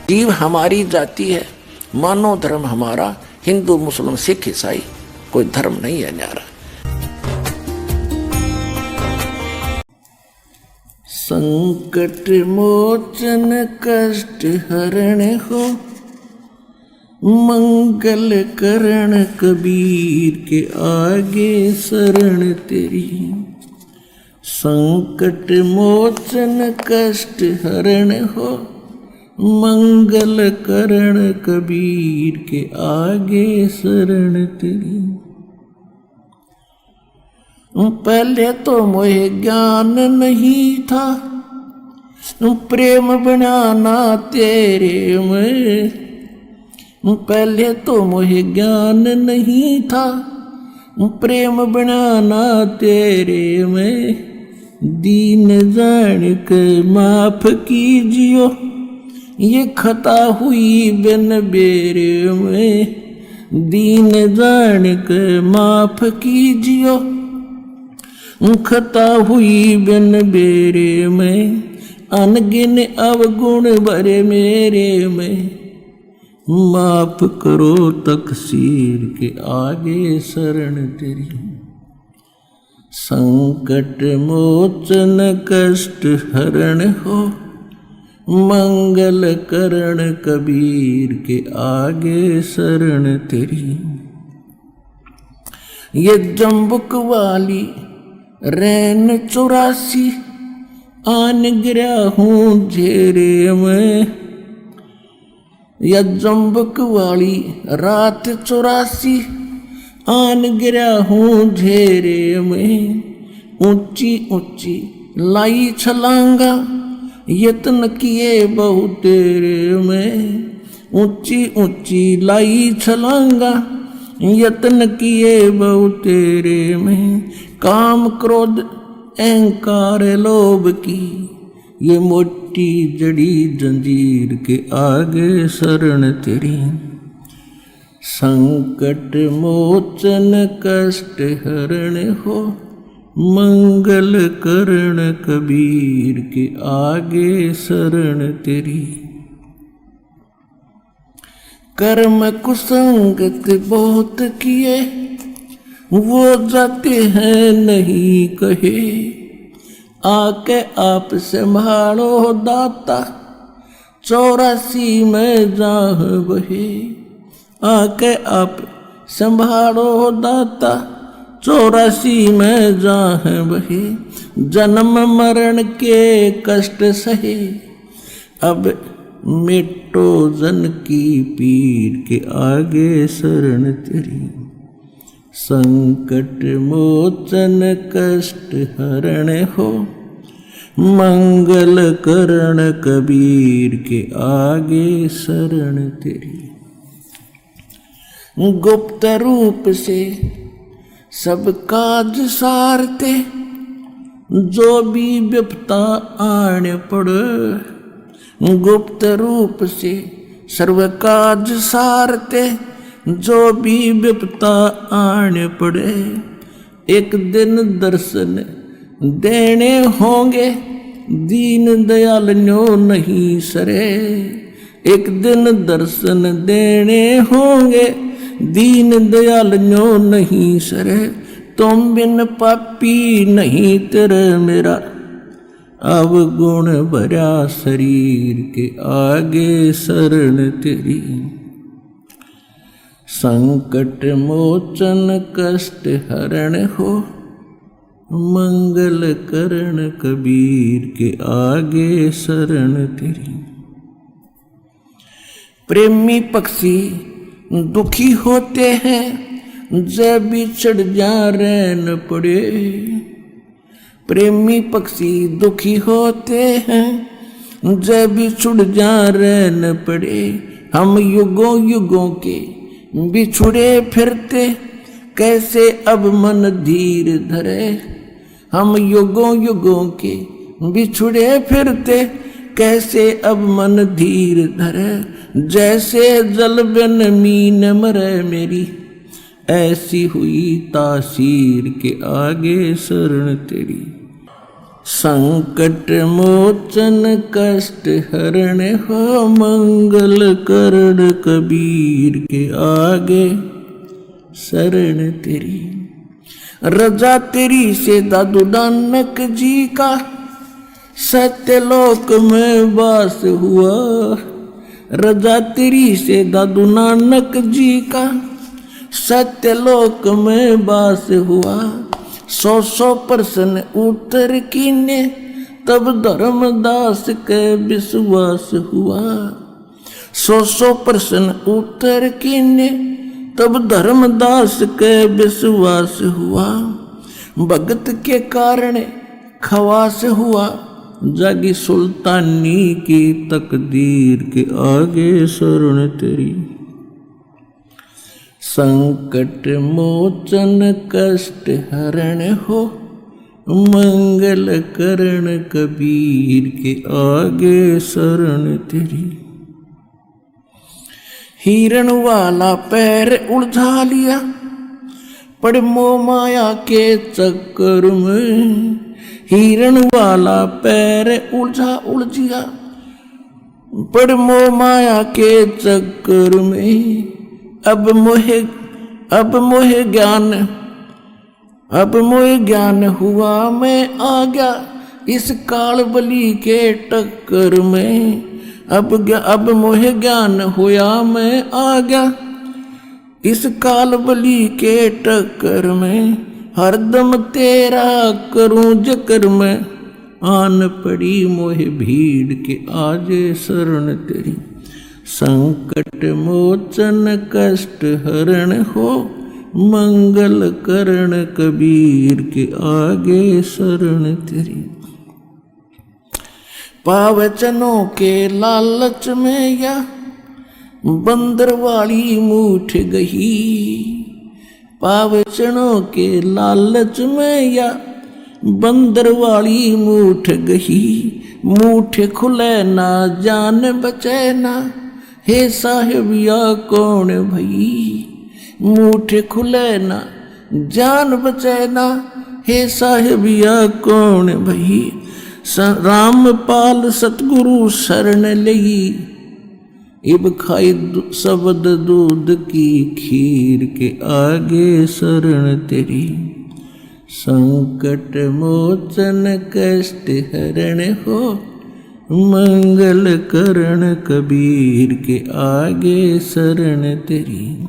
जीव हमारी जाति है, मानो धर्म हमारा, हिंदू मुस्लिम सिख ईसाई कोई धर्म नहीं है न्यारा। संकट मोचन कष्ट हरण हो, मंगल करण कबीर के आगे शरण तेरी। संकट मोचन कष्ट हरण हो, मंगल करण कबीर के आगे शरण तेरी। पहले तो मोहे ज्ञान नहीं था, प्रेम बनाना तेरे में। पहले तो मोहे ज्ञान नहीं था, प्रेम बनाना तेरे में। दीन जान के माफ कीजियो, ये खता हुई बिन बेरे में। दीन जान के माफ कीजियो, खता हुई बिन बेरे में। अनगिन अवगुण भरे मेरे में, माफ करो तकसीर के आगे शरण तेरी। संकट मोचन कष्ट हरण हो, मंगल करण कबीर के आगे शरण तेरी। ये जम्बुक वाली रैन 84 आन गिरा हूँ झेरे में। या जम्बुक वाली रात 84 आन गिरा हूँ झेरे में। ऊंची ऊंची लाई छलांगा, यत्न किए बहु तेरे में। ऊंची ऊंची लाई छलांगा, यत्न किए बहु तेरे में। काम क्रोध अहंकार लोभ की, ये मोटी जड़ी जंजीर के आगे शरण तेरी। संकट मोचन कष्ट हरण हो, मंगल करण कबीर के आगे शरण तेरी। कर्म कुसंगत बहुत किए, वो जाते हैं नहीं कहे। आके आप संभालो दाता, 84 में जाह बहे। आके आप संभालो दाता, 84 में जाह बहे। जन्म मरण के कष्ट सहे, अब मिटो जन की पीर के आगे शरण तेरी। संकट मोचन कष्ट हरण हो, मंगल करण कबीर के आगे शरण तेरी। गुप्त रूप से सब काज सारते, जो भी विपता आने पड़े। गुप्त रूप से सर्व काज सारते, जो भी विपता आने पड़े। एक दिन दर्शन देने होंगे, दीन दयाल न्यो नहीं सरे। एक दिन दर्शन देने होंगे, दीन दयाल न्यो नहीं सरे। तुम बिन पापी नहीं तेरे मेरा, अवगुण भरा शरीर के आगे शरण तेरी। संकट मोचन कष्ट हरण हो, मंगल करण कबीर के आगे शरण तेरी। प्रेमी पक्षी दुखी होते हैं, जब बिछड़ जा रैन पड़े। प्रेमी पक्षी दुखी होते हैं, जब बिछड़ जा रैन पड़े। हम युगों युगों के बिछुड़े फिरते, कैसे अब मन धीर धरे। हम युगों युगों के बिछुड़े फिरते, कैसे अब मन धीर धरे। जैसे जल बिन मीन मरे मेरी, ऐसी हुई तासीर के आगे शरण तेरी। संकट मोचन कष्ट हरण हो, मंगल करण कबीर के आगे शरण तेरी। रजा तेरी से दादू नानक जी का सत्यलोक में वास हुआ। रजा तेरी से दादू नानक जी का सत्यलोक में वास हुआ। 100 प्रश्न उत्तर कीने तब धर्मदास के विश्वास हुआ। 100 प्रश्न उत्तर कीने तब धर्मदास के विश्वास हुआ। भगत के कारण खवास हुआ, जागी सुल्तानी की तकदीर के आगे शरण तेरी। संकट मोचन कष्ट हरण हो, मंगल करण कबीर के आगे शरण तेरी। हिरण वाला पैर उलझा लिया, पड़ मोह माया के चक्कर में। हिरण वाला पैर उलझिया, पड़ मोह माया के चक्कर में। अब मोह ज्ञान हुआ, मैं आ गया इस काल बली के टक्कर में। अब मोह ज्ञान हुआ, मैं आ गया इस काल बली के टक्कर में। हरदम तेरा करूं जिक्र में, आन पड़ी मोह भीड़ के आजे शरण तेरी। संकट मोचन कष्ट हरण हो, मंगल करण कबीर के आगे शरण तेरी। पावचनों के लालच में या बंदर वाली मूठ गही। पावचनों के लालच में या बंदर वाली मूठ गही। मूठ खुले ना जान बचे ना, हे साहिब या कौन भई। मूठ खुले ना जान बचे ना, हे साहिब या कौन भई। रामपाल सतगुरु शरण लगी, इब खाई शब्द दूध की खीर के आगे शरण तेरी। संकट मोचन कष्ट हरण हो, मंगल करण कबीर के आगे शरण तेरी।